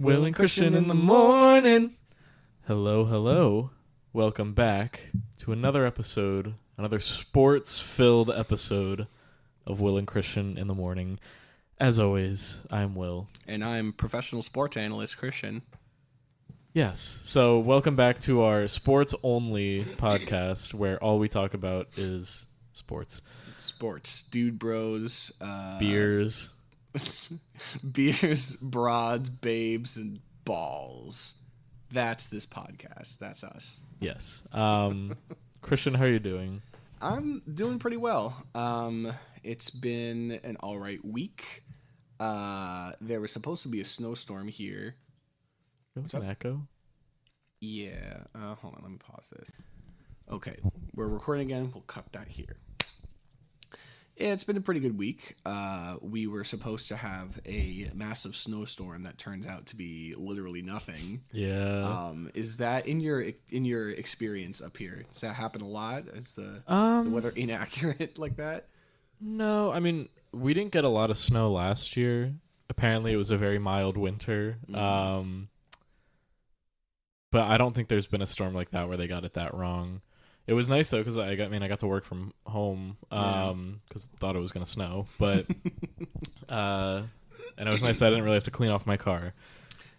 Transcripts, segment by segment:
Will and Christian in the morning. Hello, hello. Welcome back to another episode, another sports-filled episode of Will and Christian in the morning. As always, I'm Will. And I'm professional sports analyst Christian. Yes, so welcome back to our sports-only podcast where all we talk about is sports. Sports. Dude bros. Beers. Beers, broads, babes, and balls. That's this podcast. That's us. Yes. Christian, how are you doing? I'm doing pretty well. It's been an all right week. There was supposed to be a snowstorm here. What's an echo? Yeah. Hold on. Let me pause this. Okay. We're recording again. We'll cut that here. Yeah, it's been a pretty good week. We were supposed to have a massive snowstorm that turns out to be literally nothing. Yeah. Is that in your experience up here? Does that happen a lot? Is the weather inaccurate like that? No, I mean, we didn't get a lot of snow last year. Apparently, it was a very mild winter. Mm-hmm. But I don't think there's been a storm like that where they got it that wrong. It was nice though because I got to work from home because I thought it was gonna snow, but and it was nice that I didn't really have to clean off my car.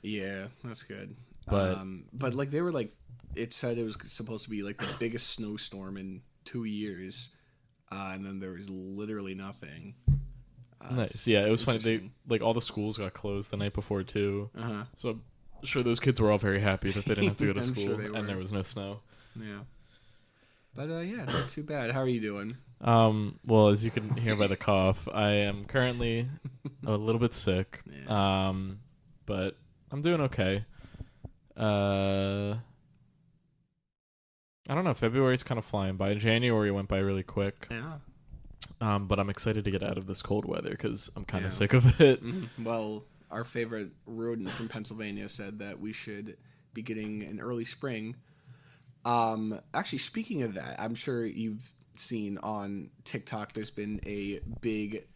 Yeah, that's good. But like they were like, it said it was supposed to be like the biggest snowstorm in 2 years, and then there was literally nothing. Nice, yeah, it was funny. They like all the schools got closed the night before too, so I'm sure those kids were all very happy that they didn't have to go to school and there was no snow. Yeah. But yeah, not too bad. How are you doing? Well, as you can hear by the cough, I am currently a little bit sick. Yeah. But I'm doing okay. I don't know. February's kind of flying by. January went by really quick. Yeah. But I'm excited to get out of this cold weather because I'm kind of sick of it. Mm-hmm. Well, our favorite rodent from Pennsylvania said that we should be getting an early spring. Actually, speaking of that, I'm sure you've seen on TikTok, there's been a big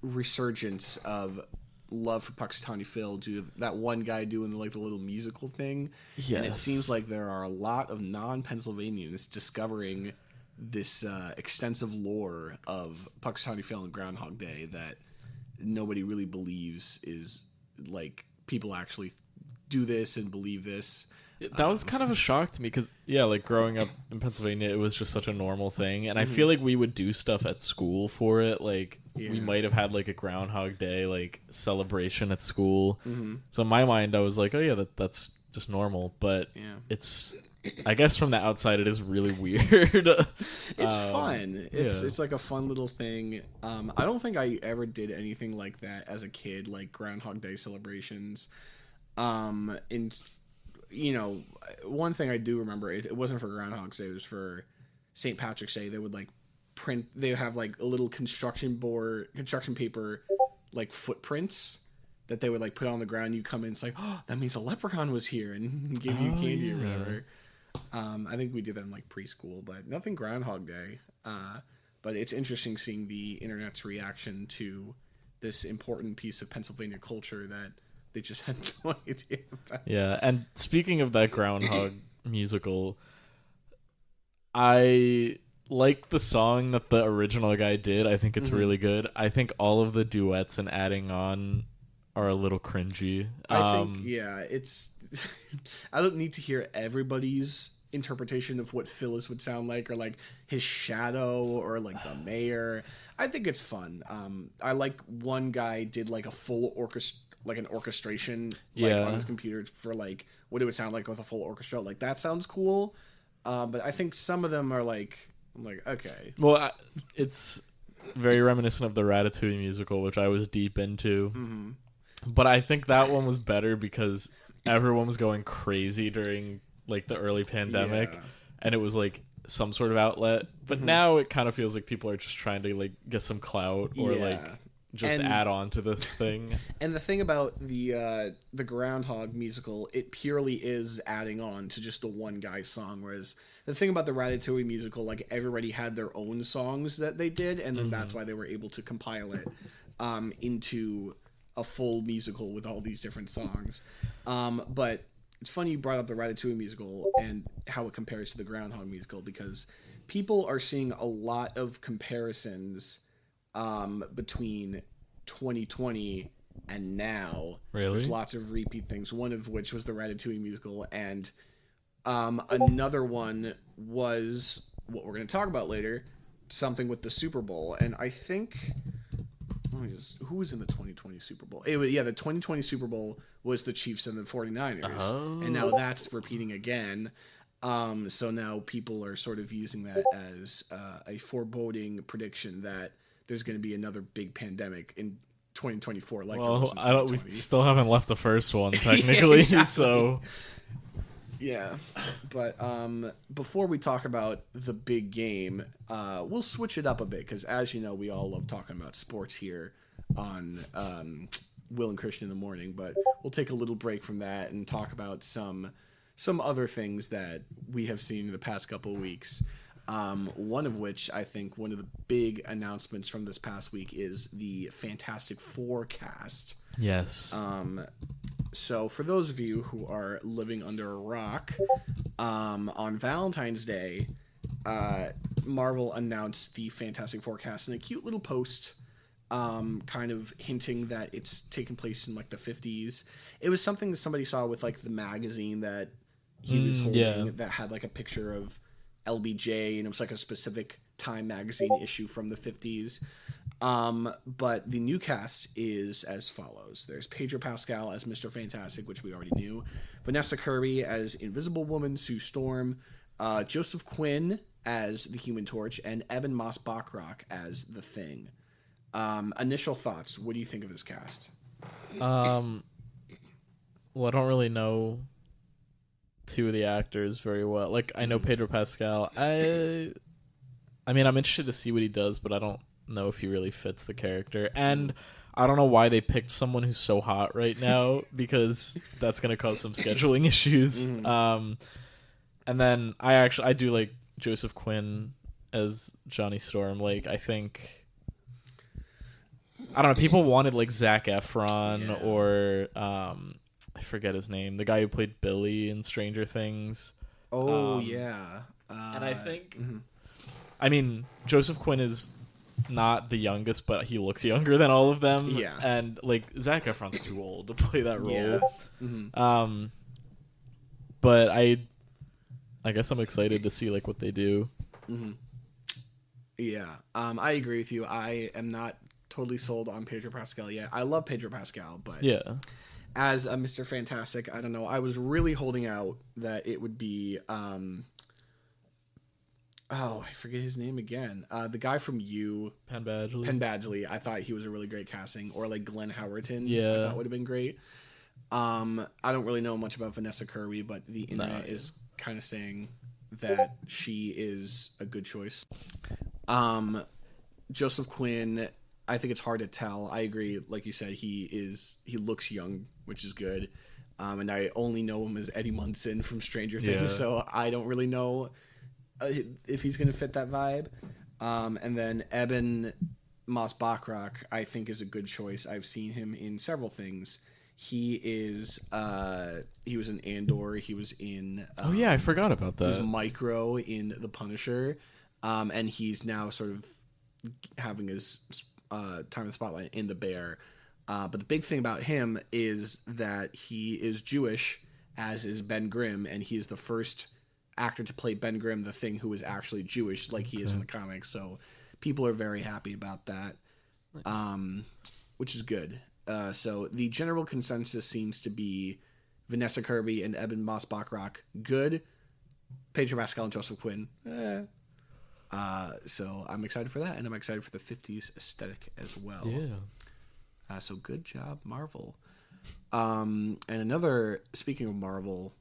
resurgence of love for Punxsutawney Phil due to that one guy doing like the little musical thing. Yes. And it seems like there are a lot of non-Pennsylvanians discovering this extensive lore of Punxsutawney Phil and Groundhog Day that nobody really believes is like people actually do this and believe this. That was kind of a shock to me because, yeah, like growing up in Pennsylvania, it was just such a normal thing. And I feel like we would do stuff at school for it. Like, we might have had like a Groundhog Day, like, celebration at school. So in my mind, I was like, oh, yeah, that's just normal. But it's, I guess from the outside, it is really weird. It's fun. It's like a fun little thing. I don't think I ever did anything like that as a kid, like Groundhog Day celebrations. You know, one thing I do remember, it wasn't for Groundhog's Day, it was for St. Patrick's Day. They would like they would have like a little construction paper, like footprints that they would like put on the ground. You come in, it's like, oh, that means a leprechaun was here and give you candy or whatever. I think we did that in like preschool, but nothing Groundhog Day. But it's interesting seeing the internet's reaction to this important piece of Pennsylvania culture that they just had no idea about. Yeah, and speaking of that Groundhog musical, I like the song that the original guy did. I think it's really good. I think all of the duets and adding on are a little cringy. I think, it's... I don't need to hear everybody's interpretation of what Phyllis would sound like, or like his shadow, or like the mayor. I think it's fun. I like one guy did like a full orchestra, like an orchestration on his computer for like what it would sound like with a full orchestra. Like that sounds cool. But I think some of them are like, I'm like, okay. Well, it's very reminiscent of the Ratatouille musical, which I was deep into. But I think that one was better because everyone was going crazy during like the early pandemic, and it was like some sort of outlet. But now it kind of feels like people are just trying to like get some clout or like just add on to this thing. And the thing about the Groundhog musical, it purely is adding on to just the one guy's song, whereas the thing about the Ratatouille musical, like everybody had their own songs that they did, and then that's why they were able to compile it into a full musical with all these different songs. But it's funny you brought up the Ratatouille musical and how it compares to the Groundhog musical, because people are seeing a lot of comparisons between 2020 and now. Really? There's lots of repeat things, one of which was the Ratatouille musical, and another one was what we're going to talk about later, something with the Super Bowl. And I think... who was in the 2020 Super Bowl? The 2020 Super Bowl was the Chiefs and the 49ers. Oh. And now that's repeating again. So now people are sort of using that as a foreboding prediction that there's going to be another big pandemic in 2024. We still haven't left the first one, technically. Yeah, exactly. So... Yeah, but before we talk about the big game, we'll switch it up a bit, because as you know, we all love talking about sports here on Will and Christian in the Morning, but we'll take a little break from that and talk about some other things that we have seen in the past couple of weeks. One of which, I think one of the big announcements from this past week is the Fantastic Four cast. Yes. So for those of you who are living under a rock, on Valentine's Day, Marvel announced the Fantastic Four cast in a cute little post, kind of hinting that it's taking place in like the 50s. It was something that somebody saw with like the magazine that he was holding that had like a picture of LBJ, and it was like a specific Time magazine issue from the 50s. But the new cast is as follows. There's Pedro Pascal as Mr. Fantastic, which we already knew. Vanessa Kirby as Invisible Woman, Sue Storm. Joseph Quinn as the Human Torch. And Eben Moss-Bachrach as the Thing. Initial thoughts. What do you think of this cast? Well, I don't really know two of the actors very well. Like, I know Pedro Pascal. I mean, I'm interested to see what he does, but I don't know if he really fits the character. And I don't know why they picked someone who's so hot right now, because that's going to cause some scheduling issues. And then I do like Joseph Quinn as Johnny Storm. Like, I think, I don't know, people wanted like Zac Efron or I forget his name, the guy who played Billy in Stranger Things. And I think I mean, Joseph Quinn is not the youngest, but he looks younger than all of them. Yeah. And, like, Zac Efron's too old to play that role. Yeah. But I guess I'm excited to see, like, what they do. Yeah. I agree with you. I am not totally sold on Pedro Pascal yet. I love Pedro Pascal, but yeah, as a Mr. Fantastic, I don't know. I was really holding out that it would be... I forget his name again. The guy from You. Penn Badgley. Penn Badgley. I thought he was a really great casting. Or like Glenn Howerton. Yeah. I thought would have been great. I don't really know much about Vanessa Kirby, but the internet is kind of saying that she is a good choice. Joseph Quinn, I think it's hard to tell. I agree. Like you said, he looks young, which is good. And I only know him as Eddie Munson from Stranger Things, so I don't really know if he's going to fit that vibe. And then Eben Moss-Bachrach, I think, is a good choice. I've seen him in several things. He was in Andor. He was in... I forgot about that. He was Micro in The Punisher. And he's now sort of having his time in the spotlight in The Bear. But the big thing about him is that he is Jewish, as is Ben Grimm, and he is the first actor to play Ben Grimm, the Thing, who is actually Jewish, like he is in the comics. So people are very happy about that, which is good. So the general consensus seems to be Vanessa Kirby and Eben Moss-Bachrach, good. Pedro Pascal and Joseph Quinn, so I'm excited for that, and I'm excited for the 50s aesthetic as well. Yeah. So good job, Marvel. And another, speaking of Marvel,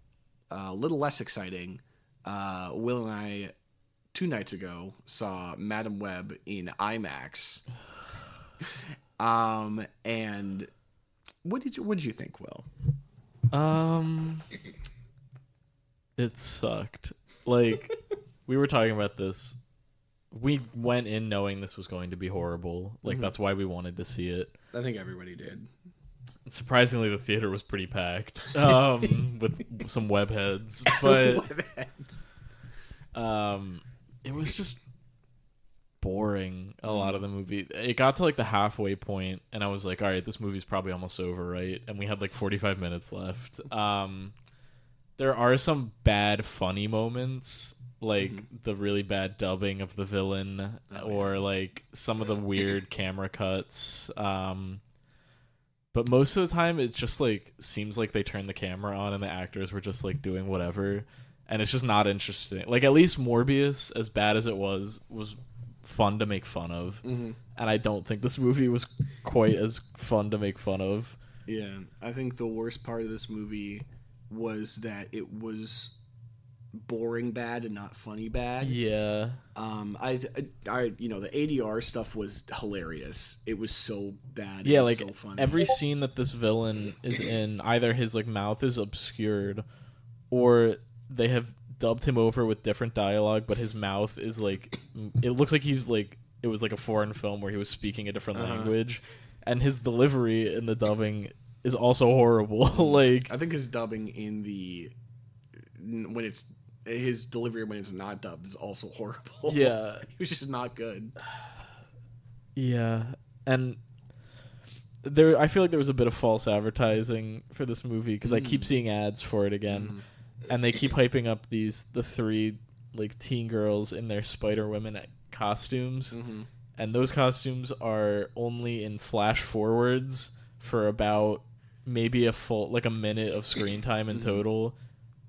a little less exciting, Will and I 2 nights ago saw Madam Web in IMAX. And what did you think, Will? It sucked. Like, we were talking about this. We went in knowing this was going to be horrible. Like, that's why we wanted to see it. I think everybody did. Surprisingly, the theater was pretty packed, with some webheads, but it was just boring. A lot of the movie, it got to like the halfway point, and I was like, "All right, this movie's probably almost over, right?" And we had like 45 minutes left. There are some bad, funny moments, like the really bad dubbing of the villain, or like some of the weird camera cuts. But most of the time, it just like seems like they turned the camera on and the actors were just like doing whatever, and it's just not interesting. Like at least Morbius, as bad as it was fun to make fun of, and I don't think this movie was quite as fun to make fun of. Yeah, I think the worst part of this movie was that it was boring bad and not funny bad. Yeah. I the ADR stuff was hilarious. It was so bad. Yeah, it was like so funny. every scene that this villain is in, either his like mouth is obscured, or they have dubbed him over with different dialogue, but his mouth is like, it looks like he's like, it was like a foreign film where he was speaking a different language, and his delivery in the dubbing is also horrible. Like, I think his dubbing his delivery when it's not dubbed is also horrible. Yeah. He was just not good. Yeah. And I feel like there was a bit of false advertising for this movie, because I keep seeing ads for it again, and they keep hyping up the three like teen girls in their Spider-Women costumes, and those costumes are only in flash forwards for about maybe a minute of screen time in total.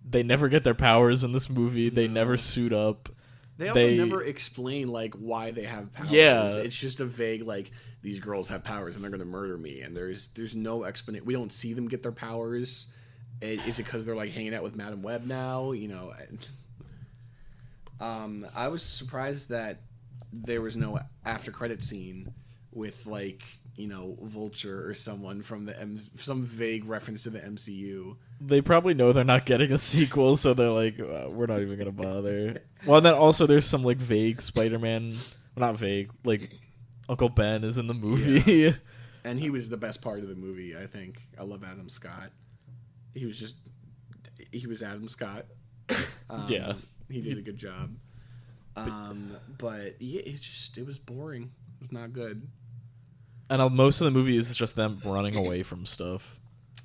They never get their powers in this movie. They never suit up. They also never explain like why they have powers. Yeah. It's just a vague like, these girls have powers and they're going to murder me, and there's no explanation. We don't see them get their powers. Is it because they're like hanging out with Madam Web now? I was surprised that there was no after credit scene with like Vulture or someone from some vague reference to the MCU. They probably know they're not getting a sequel, so they're like, we're not even gonna bother. Well, and then also there's some like vague Spider-Man, well, not vague, like Uncle Ben is in the movie. Yeah. And he was the best part of the movie, I think. I love Adam Scott. He was Adam Scott. Yeah, he did a good job. But yeah, it was boring. It was not good. And most of the movie is just them running away from stuff.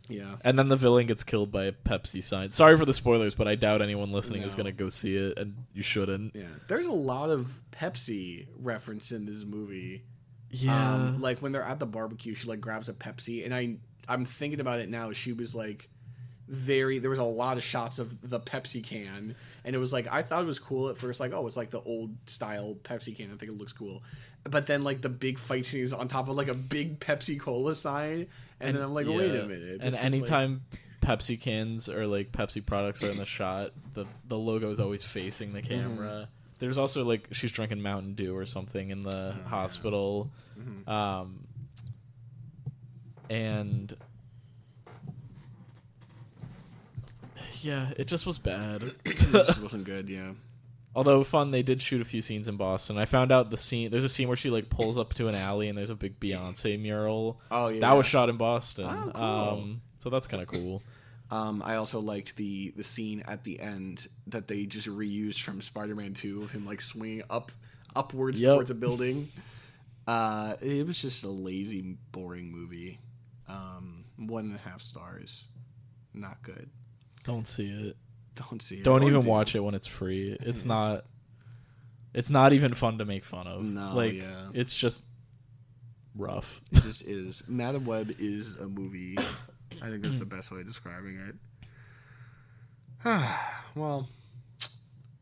Yeah. And then the villain gets killed by a Pepsi sign. Sorry for the spoilers, but I doubt anyone listening is going to go see it, and you shouldn't. Yeah. There's a lot of Pepsi reference in this movie. Yeah. Like when they're at the barbecue, she like grabs a Pepsi, and I'm thinking about it now. She was like there was a lot of shots of the Pepsi can, and it was like, I thought it was cool at first, like, oh, it's like the old style Pepsi can. I think it looks cool. But then like the big fight scene is on top of like a big Pepsi Cola sign, and then I'm like, wait a minute. And anytime Pepsi cans or like Pepsi products are in the shot, the logo is always facing the camera. There's also like she's drinking Mountain Dew or something in the hospital, and yeah, it just was bad. It just wasn't good. Yeah. Although fun, they did shoot a few scenes in Boston. I found out there's a scene where she like pulls up to an alley and there's a big Beyonce mural. Oh yeah, that was shot in Boston. Oh, cool. So that's kind of cool. I also liked the scene at the end that they just reused from Spider-Man 2 of him like swinging upwards towards a building. It was just a lazy, boring movie. 1.5 stars. Not good. Don't see it. Don't see it. Don't even watch it when it's free. It's not even fun to make fun of. No, it's just rough. It just is. Madam Web is a movie. I think that's the best way of describing it. Well,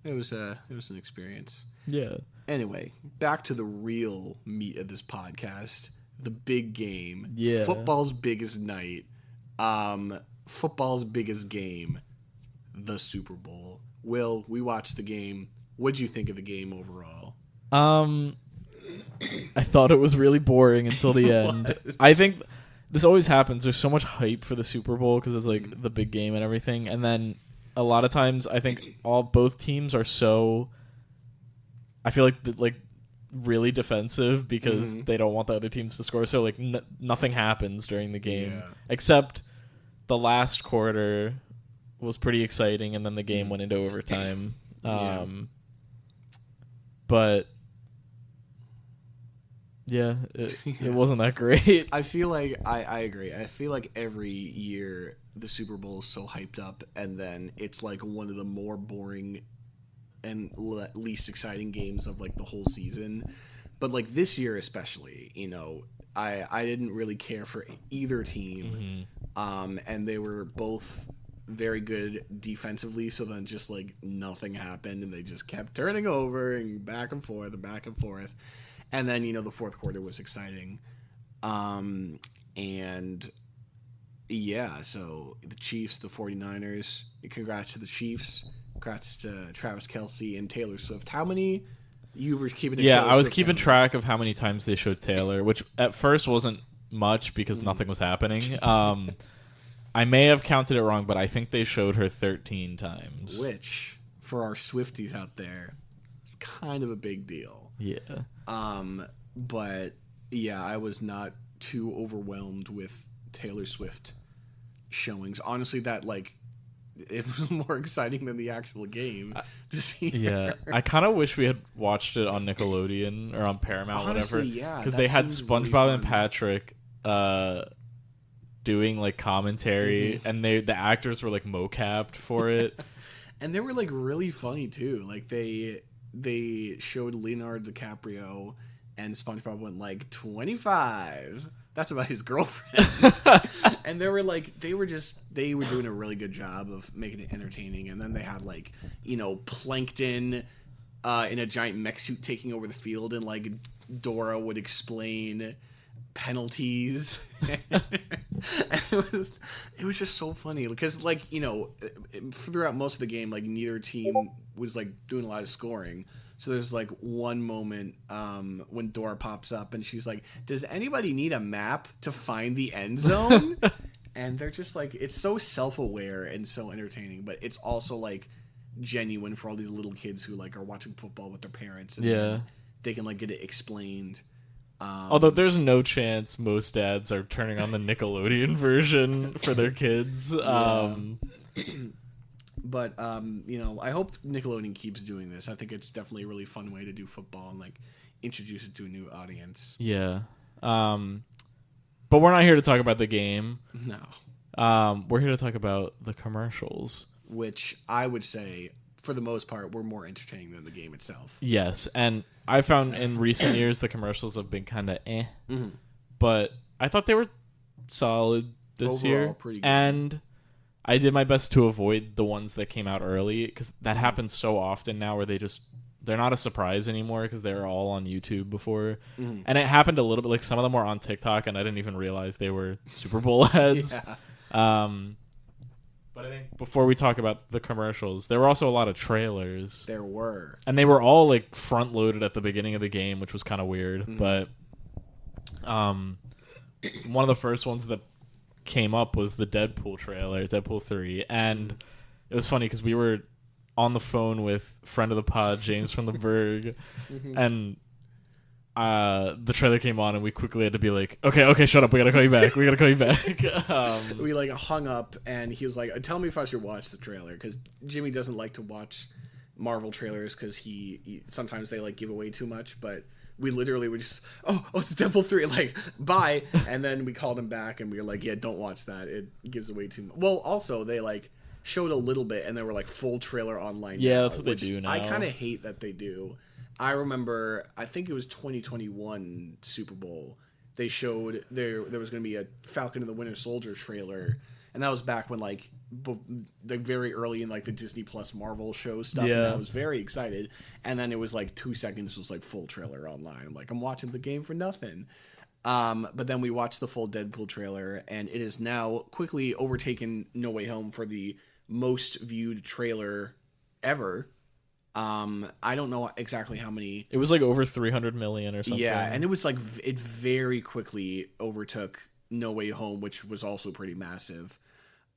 it was an experience. Yeah. Anyway, back to the real meat of this podcast. The big game. Yeah. Football's biggest night. Football's biggest game. The Super Bowl. Will, we watched the game. What'd you think of the game overall? I thought it was really boring until the end. I think this always happens. There's so much hype for the Super Bowl because it's like the big game and everything, and then a lot of times I think both teams are so. I feel like really defensive because they don't want the other teams to score. So like nothing happens during the game except the last quarter was pretty exciting, and then the game went into overtime. But yeah, it wasn't that great. I feel like I agree. I feel like every year the Super Bowl is so hyped up, and then it's like one of the more boring and least exciting games of like the whole season. But like this year especially, you know, I didn't really care for either team, and they were both very good defensively. So then just like nothing happened, and they just kept turning over and back and forth and back and forth. And then, you know, the fourth quarter was exciting. And yeah, so the Chiefs, the 49ers, congrats to the Chiefs. Congrats to Travis Kelce and Taylor Swift. How many you were keeping track? Yeah, I was keeping track of how many times they showed Taylor, which at first wasn't much because nothing was happening. I may have counted it wrong, but I think they showed her 13 times. Which, for our Swifties out there, is kind of a big deal. Yeah. But yeah, I was not too overwhelmed with Taylor Swift showings. Honestly, that like it was more exciting than the actual game to see. Yeah, I kind of wish we had watched it on Nickelodeon or on Paramount, honestly, whatever. Yeah, because they had SpongeBob really and Patrick doing like commentary, and the actors were like mocapped for it, and they were like really funny too. Like they showed Leonardo DiCaprio, and SpongeBob went like 25. That's about his girlfriend. And they were doing a really good job of making it entertaining. And then they had like, you know, Plankton in a giant mech suit taking over the field, and like Dora would explain penalties. And it was just so funny because, like, you know, throughout most of the game, like neither team was like doing a lot of scoring. So there's like one moment when Dora pops up and she's like, "Does anybody need a map to find the end zone?" And they're just like, it's so self-aware and so entertaining, but it's also like genuine for all these little kids who like are watching football with their parents, and they can like get it explained. Although there's no chance most dads are turning on the Nickelodeon version for their kids. But you know, I hope Nickelodeon keeps doing this. I think it's definitely a really fun way to do football and like introduce it to a new audience. Yeah. But we're not here to talk about the game. No. We're here to talk about the commercials, which I would say, for the most part, were more entertaining than the game itself. Yes, and I found in recent years the commercials have been kind of but I thought they were solid this Overall, year. pretty good. And I did my best to avoid the ones that came out early, because that happens so often now where they're not a surprise anymore because they were all on YouTube before. And it happened a little bit, like some of them were on TikTok and I didn't even realize they were Super Bowl ads. But I think before we talk about the commercials, there were also a lot of trailers. There were. And they were all like front loaded at the beginning of the game, which was kind of weird. But one of the first ones that came up was the Deadpool trailer, Deadpool 3. And it was funny because we were on the phone with friend of the pod, James from the Berg, and the trailer came on and we quickly had to be like, okay, shut up, we gotta call you back. We like hung up and he was like, tell me if I should watch the trailer, because Jimmy doesn't like to watch Marvel trailers because he sometimes they like give away too much, but we literally were just, oh, it's Deadpool 3, like, bye. And then we called him back and we were like, yeah, don't watch that, it gives away too much. Well, also they like showed a little bit and they were like full trailer online. Yeah, that's what they do now. I kind of hate that they do. I remember, I think it was 2021 Super Bowl, they showed there was going to be a Falcon and the Winter Soldier trailer, and that was back when like very early in like the Disney Plus Marvel show stuff. And I was very excited, and then it was like 2 seconds was like full trailer online. I'm like, I'm watching the game for nothing. But then we watched the full Deadpool trailer, and it is now quickly overtaken No Way Home for the most viewed trailer ever. I don't know exactly how many. It was like over 300 million or something. Yeah, and it was like it very quickly overtook No Way Home, which was also pretty massive.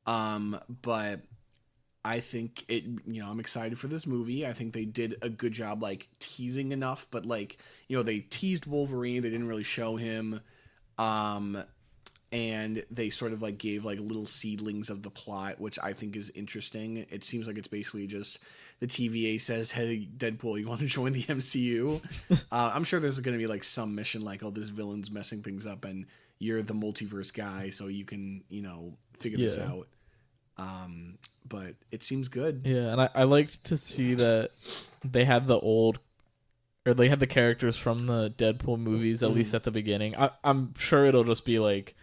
But I think it, I'm excited for this movie. I think they did a good job, like, teasing enough, but, like, they teased Wolverine. They didn't really show him. Um, and they sort of, like, gave, like, little seedlings of the plot, which I think is interesting. It seems like it's basically just the TVA says, hey, Deadpool, you want to join the MCU? I'm sure there's going to be, like, some mission like, oh, this villain's messing things up, and you're the multiverse guy, so you can, figure this out. But it seems good. Yeah, and I liked to see that they had they had the characters from the Deadpool movies, at least at the beginning. I'm sure it'll just be like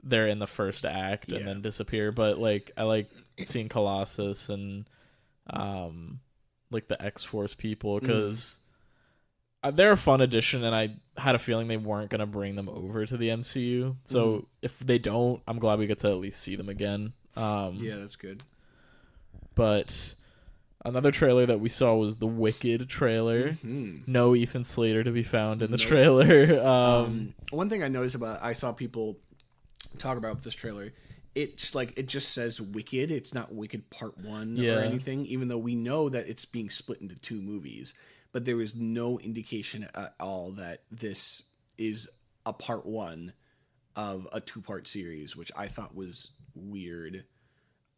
they're in the first act and then disappear, but like I like seeing Colossus and like the X-Force people, because they're a fun addition, and I had a feeling they weren't going to bring them over to the MCU. So if they don't, I'm glad we get to at least see them again. Yeah, that's good. But another trailer that we saw was the Wicked trailer. No Ethan Slater to be found in the trailer. One thing I noticed I saw people talk about this trailer. It's like it just says Wicked. It's not Wicked Part 1 or anything, even though we know that it's being split into 2 movies. But there is no indication at all that this is a Part 1 of a 2-part series, which I thought was weird.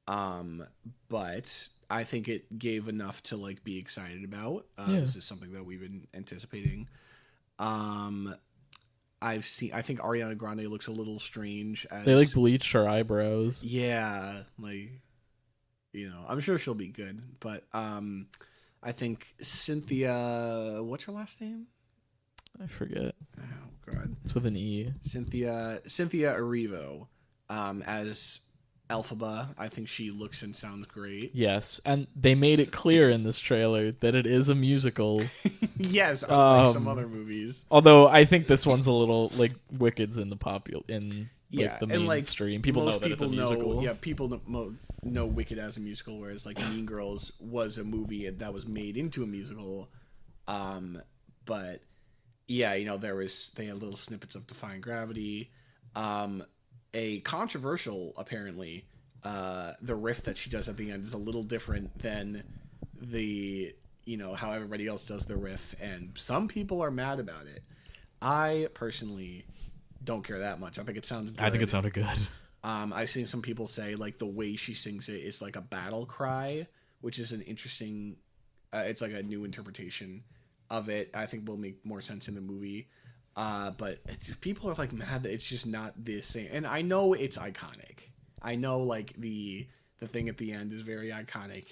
But I think it gave enough to like be excited about. This is something that we've been anticipating. I think Ariana Grande looks a little strange as they like bleached her eyebrows. Yeah, like I'm sure she'll be good, but I think Cynthia, what's her last name? I forget. Oh god. It's with an E. Cynthia Erivo as Elphaba. I think she looks and sounds great. Yes, and they made it clear in this trailer that it is a musical. Yes, unlike some other movies. Although I think this one's a little like Wicked's in the the mainstream. Like, people know that it's a musical. People know Wicked as a musical, whereas like Mean Girls was a movie that was made into a musical. But yeah, they had little snippets of Defying Gravity. A controversial, apparently, the riff that she does at the end is a little different than the how everybody else does the riff, and some people are mad about it. I personally don't care that much. I think it sounds good. I think it sounded good. I've seen some people say like the way she sings it is like a battle cry, which is an interesting it's like a new interpretation of it. I think will make more sense in the movie. But people are like mad that it's just not the same. And I know it's iconic. I know like the thing at the end is very iconic,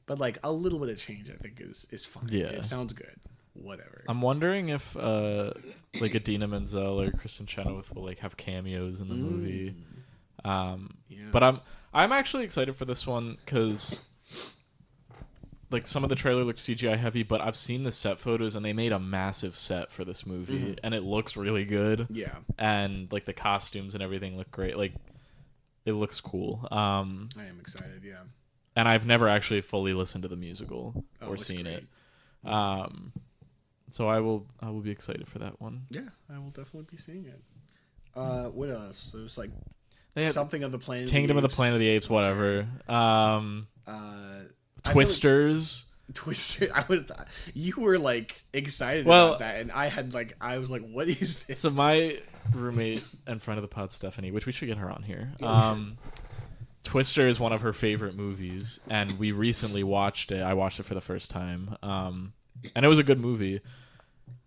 but like a little bit of change I think is fine. Yeah, it sounds good. Whatever. I'm wondering if like Idina Menzel or Kristen Chenoweth will like have cameos in the movie. But I'm actually excited for this one because like some of the trailer looks CGI heavy, but I've seen the set photos and they made a massive set for this movie and it looks really good. Yeah. And like the costumes and everything look great. Like it looks cool. I am excited, yeah. And I've never actually fully listened to the musical or seen it. So I will be excited for that one. Yeah, I will definitely be seeing it. What else? There was like something of the Planet Kingdom of the Planet of the Apes, whatever. Twisters. You were like excited about that, and I was like, what is this? So my roommate and friend of the pod, Stephanie, which we should get her on here. Twister is one of her favorite movies, and we recently watched it. I watched it for the first time, and it was a good movie.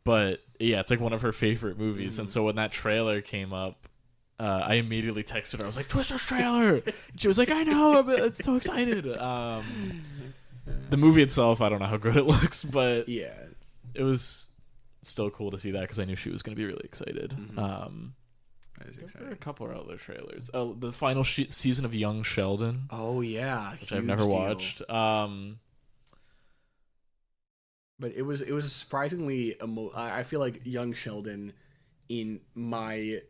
But yeah, it's like one of her favorite movies, and so when that trailer came up, I immediately texted her. I was like, "Twister's trailer!" And she was like, "I know, I'm so excited." The movie itself, I don't know how good it looks, but yeah, it was still cool to see that because I knew she was going to be really excited. That is exciting. There are a couple of other trailers. Oh, the final season of Young Sheldon. Oh yeah, which I've never watched. But it was surprisingly I feel like Young Sheldon in my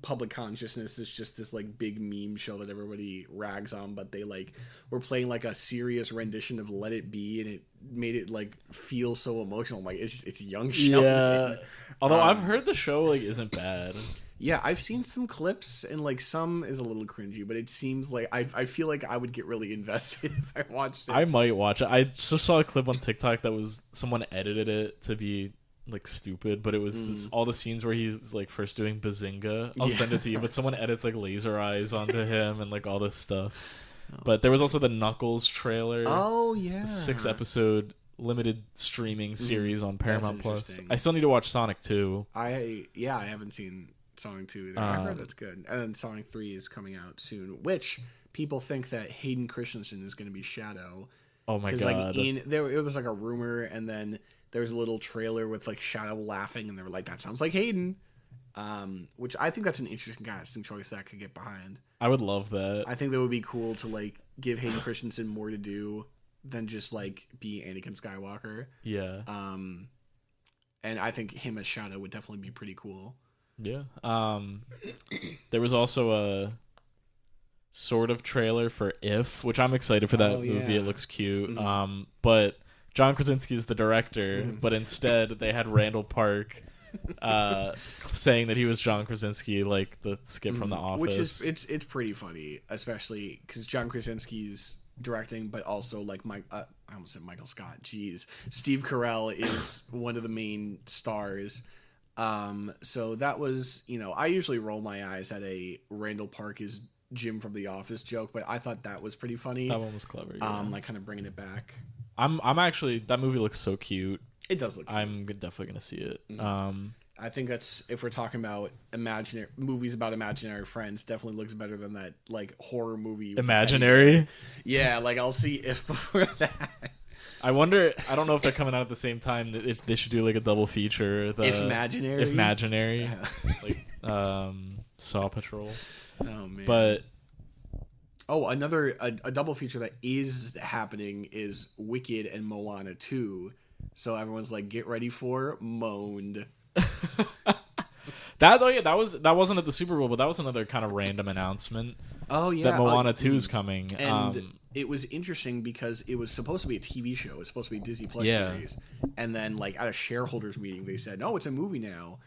public consciousness is just this like big meme show that everybody rags on, but they like were playing like a serious rendition of Let It Be, and it made it like feel so emotional. I'm like, it's Young Sheldon. Yeah. Although I've heard the show like isn't bad. Yeah, I've seen some clips and like some is a little cringy, but it seems like I feel like I would get really invested if I watched it. I might watch it. I just saw a clip on TikTok that was someone edited it to be like stupid, but it was all the scenes where he's like first doing Bazinga. I'll send it to you, but someone edits like laser eyes onto him and like all this stuff. But there was also the Knuckles trailer. Oh yeah, the 6-episode limited streaming series on Paramount Plus. I still need to watch Sonic 2. I haven't seen Sonic 2 either. I heard that's good. And then Sonic 3 is coming out soon, which people think that Hayden Christensen is going to be Shadow. Oh my god. Like it was like a rumor, and then there was a little trailer with like Shadow laughing, and they were like, that sounds like Hayden. Which I think that's an interesting casting choice that I could get behind. I would love that. I think that would be cool to like give Hayden Christensen more to do than just like be Anakin Skywalker. Yeah. And I think him as Shadow would definitely be pretty cool. Yeah. There was also a sort of trailer for If, which I'm excited for that movie. Yeah. It looks cute. But John Krasinski is the director, but instead they had Randall Park saying that he was John Krasinski, like the skit from The Office. Which is it's pretty funny, especially because John Krasinski's directing, but also like I almost said Michael Scott. Jeez, Steve Carell is one of the main stars. So that was, I usually roll my eyes at a Randall Park is Jim from The Office joke, but I thought that was pretty funny. That one was clever. Yeah. Like kind of bringing it back. I'm actually, that movie looks so cute. It does look cute. I'm definitely gonna see it. I think that's, if we're talking about imaginary movies about imaginary friends, definitely looks better than that like horror movie. Imaginary? Yeah, like I'll see If before that. I wonder, I don't know if they're coming out at the same time. If they should do like a double feature. If Imaginary? If Imaginary. Like Saw Patrol. Oh man. But another double feature that is happening is Wicked and Moana 2. So everyone's like, get ready for Moaned. That wasn't at the Super Bowl, but that was another kind of random announcement. Oh yeah, that Moana 2 is coming. And it was interesting because it was supposed to be a TV show. It was supposed to be a Disney Plus series. And then like at a shareholders meeting, they said, "No, it's a movie now."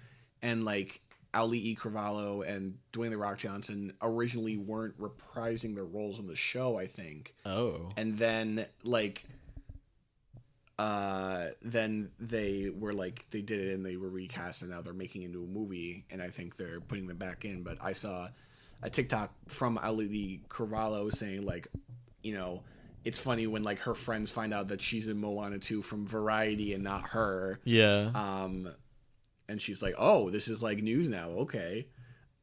And like Ali E. Carvalho and Dwayne The Rock Johnson originally weren't reprising their roles in the show, I think. Oh. And then like then they were like, they did it and they were recast and now they're making it into a movie, and I think they're putting them back in. But I saw a TikTok from Ali Carvalho saying like, it's funny when like her friends find out that she's in Moana 2 from Variety and not her. Yeah. And she's like, "Oh, this is like news now." Okay.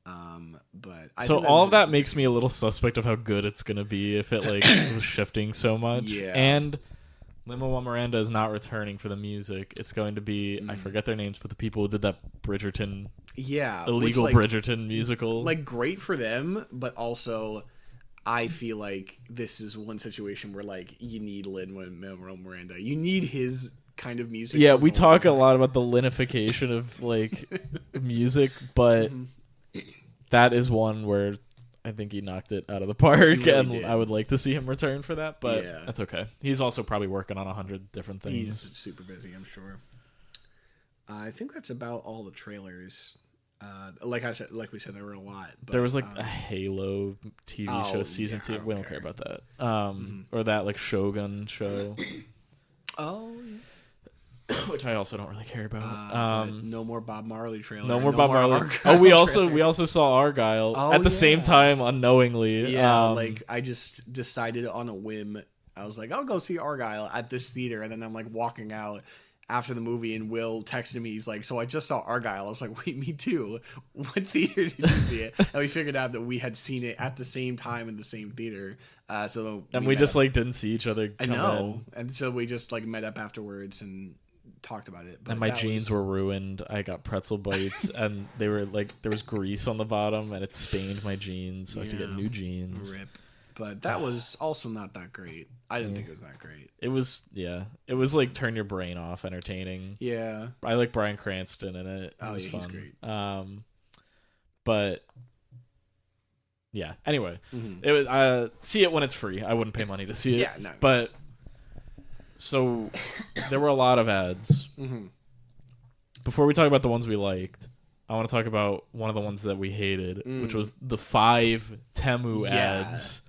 But so all of that makes me a little suspect of how good it's gonna be if it like was shifting so much. Yeah. And Lin-Manuel Miranda is not returning for the music. It's going to be I forget their names, but the people who did that Bridgerton, illegal Bridgerton musical. Like, great for them, but also I feel like this is one situation where like you need Lin-Manuel Miranda. You need his kind of music. Yeah, we talk a lot about the linification of like music, but that is one where I think he knocked it out of the park, really and did. I would like to see him return for that, but that's okay. He's also probably working on 100 different things. He's super busy, I'm sure. I think that's about all the trailers. Like we said, there were a lot. But, there was like a Halo TV show season 2. We don't care about that. Or that like Shogun show. Oh, which I also don't really care about. No more Bob Marley trailer. No more Bob Marley. Oh, we also saw Argyle at the same time unknowingly. Yeah, like I just decided on a whim. I was like, I'll go see Argyle at this theater, and then I'm like walking out after the movie, and Will texted me. He's like, "So I just saw Argyle." I was like, "Wait, me too. What theater did you see it?" And we figured out that we had seen it at the same time in the same theater. We just like didn't see each other. I know, and so we just like met up afterwards and talked about it. But and my jeans were ruined. I got pretzel bites, and they were like there was grease on the bottom, and it stained my jeans. So I had to get new jeans. Rip. But that was also not that great. I didn't think it was that great. It was, it was like turn your brain off entertaining. Yeah. I like Bryan Cranston in it. It was fun. He's great. But yeah. Anyway, it was. See it when it's free. I wouldn't pay money to see it. Yeah, no. But so there were a lot of ads. Before we talk about the ones we liked, I want to talk about one of the ones that we hated, which was the 5 Temu ads.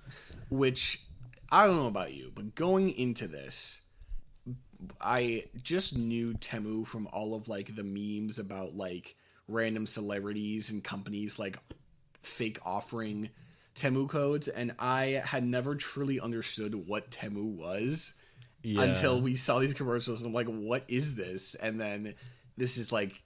Which, I don't know about you, but going into this, I just knew Temu from all of, like, the memes about, like, random celebrities and companies, like, fake offering Temu codes, and I had never truly understood what Temu was until we saw these commercials, and I'm like, what is this? And then this is, like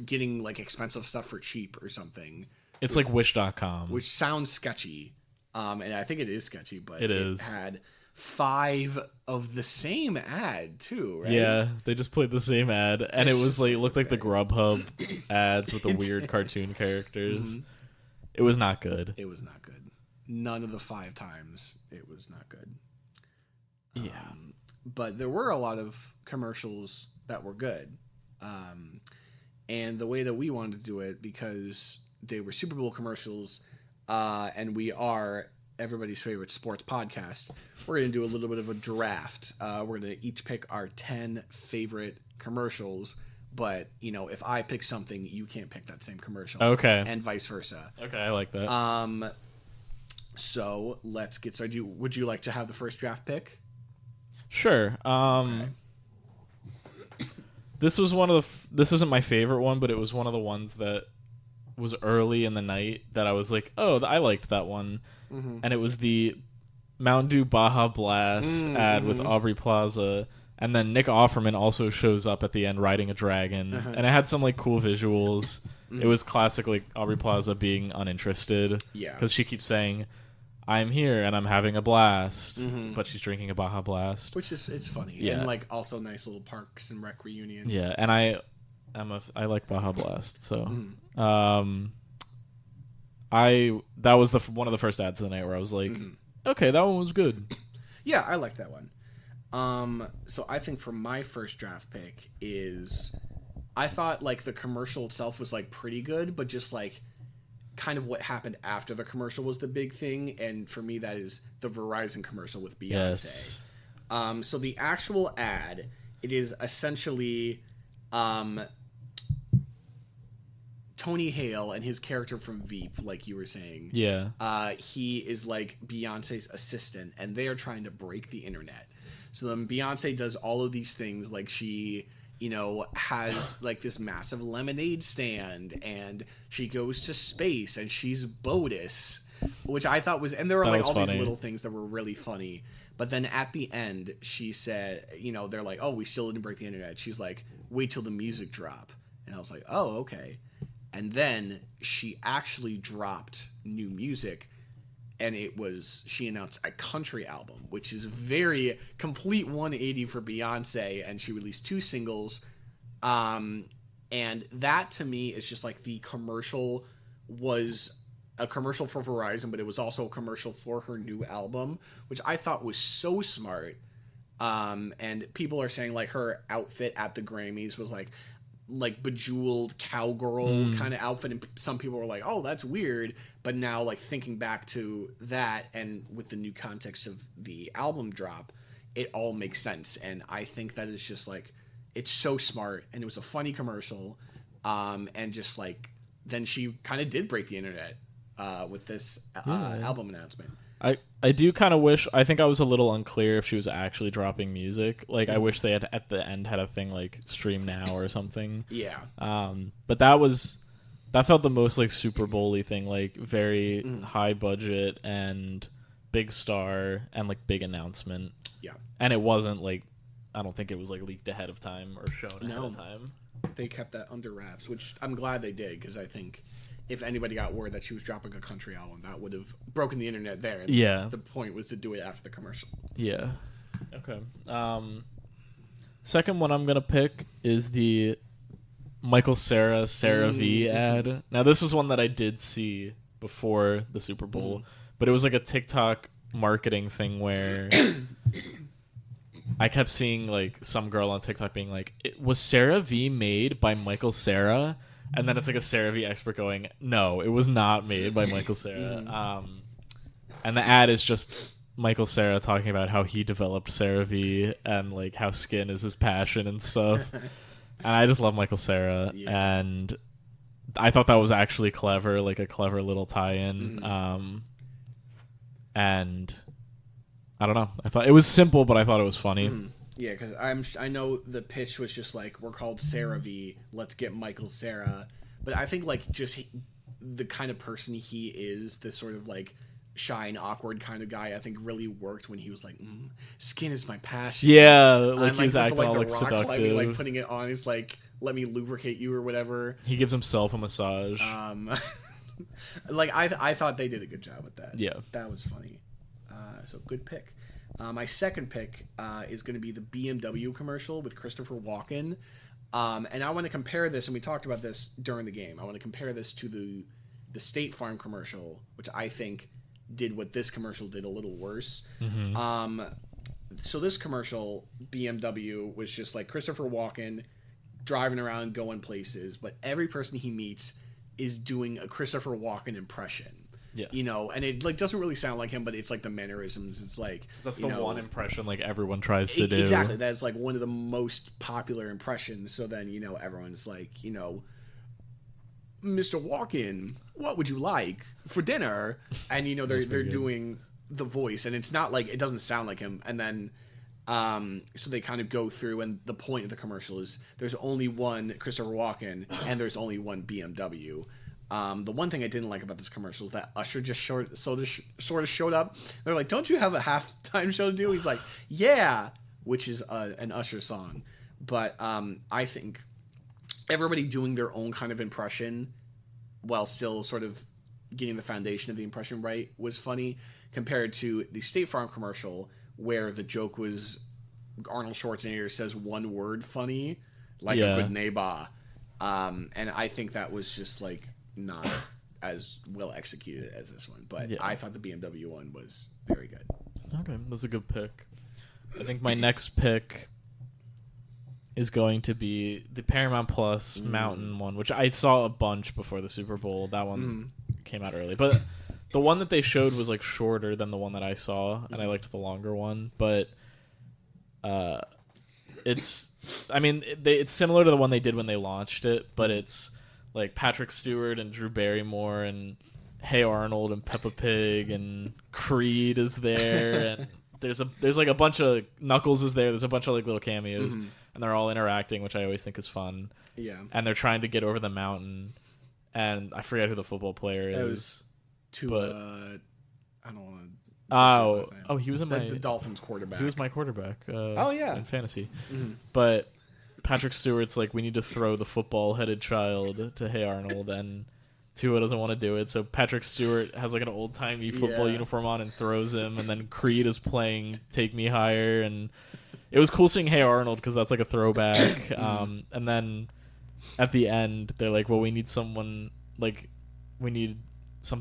getting, like, expensive stuff for cheap or something. It's like Wish.com. Which sounds sketchy. And I think it is sketchy, but it had 5 of the same ad too, right? Yeah, they just played the same ad, and it was like, it looked like the Grubhub ads with the weird cartoon characters. Mm-hmm. It was not good. It was not good. None of the 5 times it was not good. Yeah. But there were a lot of commercials that were good. And the way that we wanted to do it, because they were Super Bowl commercials, and we are everybody's favorite sports podcast, we're going to do a little bit of a draft. We're going to each pick our 10 favorite commercials, but, you know, if I pick something, you can't pick that same commercial. Okay. And vice versa. Okay, I like that. So let's get started. Would you like to have the first draft pick? Sure. Okay. This was one of this isn't my favorite one, but it was one of the ones that was early in the night that I was like, oh, I liked that one. Mm-hmm. And it was the Mountain Dew Baja Blast ad with Aubrey Plaza. And then Nick Offerman also shows up at the end riding a dragon. Uh-huh. And it had some, like, cool visuals. Mm-hmm. It was classically Aubrey Plaza being uninterested. Yeah. Because she keeps saying, I'm here and I'm having a blast. Mm-hmm. But she's drinking a Baja Blast. Which is, it's funny. Yeah. And, like, also nice little Parks and Rec reunion. Yeah. And I like Baja Blast. So, that was one of the first ads of the night where I was like, okay, that one was good. Yeah, I like that one. So I think for my first draft pick is, I thought, like, the commercial itself was, like, pretty good, but just, like, kind of what happened after the commercial was the big thing, and for me that is the Verizon commercial with Beyonce. Yes. So the actual ad, it is essentially Tony Hale and his character from Veep, like you were saying. Yeah. He is, like, Beyonce's assistant, and they are trying to break the internet. So then Beyonce does all of these things, like she, you know, has, like, this massive lemonade stand, and she goes to space, and she's BOTUS, which I thought was, and there were, like, all funny. These little things that were really funny. But then at the end, she said, you know, they're like, oh, we still didn't break the internet. She's like, wait till the music drop. And I was like, oh, okay. And then she actually dropped new music, and she announced a country album, which is a very complete 180 for Beyonce, and she released 2 singles. And that, to me, is just like, the commercial was a commercial for Verizon, but it was also a commercial for her new album, which I thought was so smart. And people are saying, like, her outfit at the Grammys was like bejeweled cowgirl kind of outfit, and some people were like, oh, that's weird. But now, like, thinking back to that and with the new context of the album drop, it all makes sense. And I think that is just, like, it's so smart, and it was a funny commercial. And just, like, then she kind of did break the internet with this album announcement. I do kind of wish, I think I was a little unclear if she was actually dropping music. Like, I wish they had at the end had a thing like Stream Now or something. Yeah. But that felt the most like Super Bowl-y thing, like very high budget and big star and like big announcement. Yeah. And it wasn't like, I don't think it was like leaked ahead of time or shown ahead of time. They kept that under wraps, which I'm glad they did, because I think if anybody got word that she was dropping a country album, that would have broken the internet there. And yeah. The point was to do it after the commercial. Yeah. Okay. Second one I'm going to pick is the Michael Cera CeraVe ad. Now, this was one that I did see before the Super Bowl, but it was like a TikTok marketing thing where I kept seeing like some girl on TikTok being like, was CeraVe made by Michael Cera? And then it's like a CeraVe expert going, no, it was not made by Michael Cera. And the ad is just Michael Cera talking about how he developed CeraVe and like how skin is his passion and stuff. And I just love Michael Cera, and I thought that was actually clever, like a clever little tie-in. And I don't know. I thought it was simple, but I thought it was funny. Yeah, because I know the pitch was just like, we're called CeraV, let's get Michael Cera. But I think like just the kind of person he is, this sort of like shy and awkward kind of guy, I think really worked when he was like, skin is my passion. Yeah, like and, he was acting all like rock seductive. climbing, like putting it on, he's like, let me lubricate you or whatever. He gives himself a massage. Like I thought they did a good job with that. Yeah, that was funny. So good pick. My second pick is going to be the BMW commercial with Christopher Walken. And I want to compare this, and we talked about this during the game. I want to compare this to the State Farm commercial, which I think did what this commercial did a little worse. So this commercial, BMW, was just like Christopher Walken driving around, going places, but every person he meets is doing a Christopher Walken impression. Yeah. You know, and it like doesn't really sound like him, but it's like the mannerisms. It's like that's the one impression like everyone tries to do. Exactly. That's like one of the most popular impressions. So then, you know, everyone's like, you know, Mr. Walken, what would you like for dinner? And you know, they're doing the voice, and it's not like, it doesn't sound like him. And then so they kind of go through, and the point of the commercial is there's only one Christopher Walken and there's only one BMW. The one thing I didn't like about this commercial is that Usher just sort of showed up. They're like, don't you have a halftime show to do? He's like, yeah, which is an Usher song. But I think everybody doing their own kind of impression while still sort of getting the foundation of the impression right was funny, compared to the State Farm commercial where the joke was Arnold Schwarzenegger says one word funny, like a good neighbor. And I think that was just like not as well executed as this one, but I thought the BMW one was very good. Okay, that's a good pick. I think my next pick is going to be the Paramount Plus Mountain one, which I saw a bunch before the Super Bowl. That one came out early, but the one that they showed was like shorter than the one that I saw, and I liked the longer one. But it's similar to the one they did when they launched it, but it's like Patrick Stewart and Drew Barrymore and Hey Arnold and Peppa Pig and Creed is there, and there's like a bunch of Knuckles is there. There's a bunch of like little cameos, and they're all interacting, which I always think is fun. Yeah, and they're trying to get over the mountain, and I forget who the football player is. It was I don't want to. He was in the Dolphins quarterback. He was my quarterback. In fantasy, but Patrick Stewart's like, we need to throw the football-headed child to Hey Arnold, and Tua doesn't want to do it, so Patrick Stewart has like an old-timey football uniform on and throws him, and then Creed is playing Take Me Higher, and it was cool seeing Hey Arnold because that's like a throwback. And then at the end, they're like, well, we need something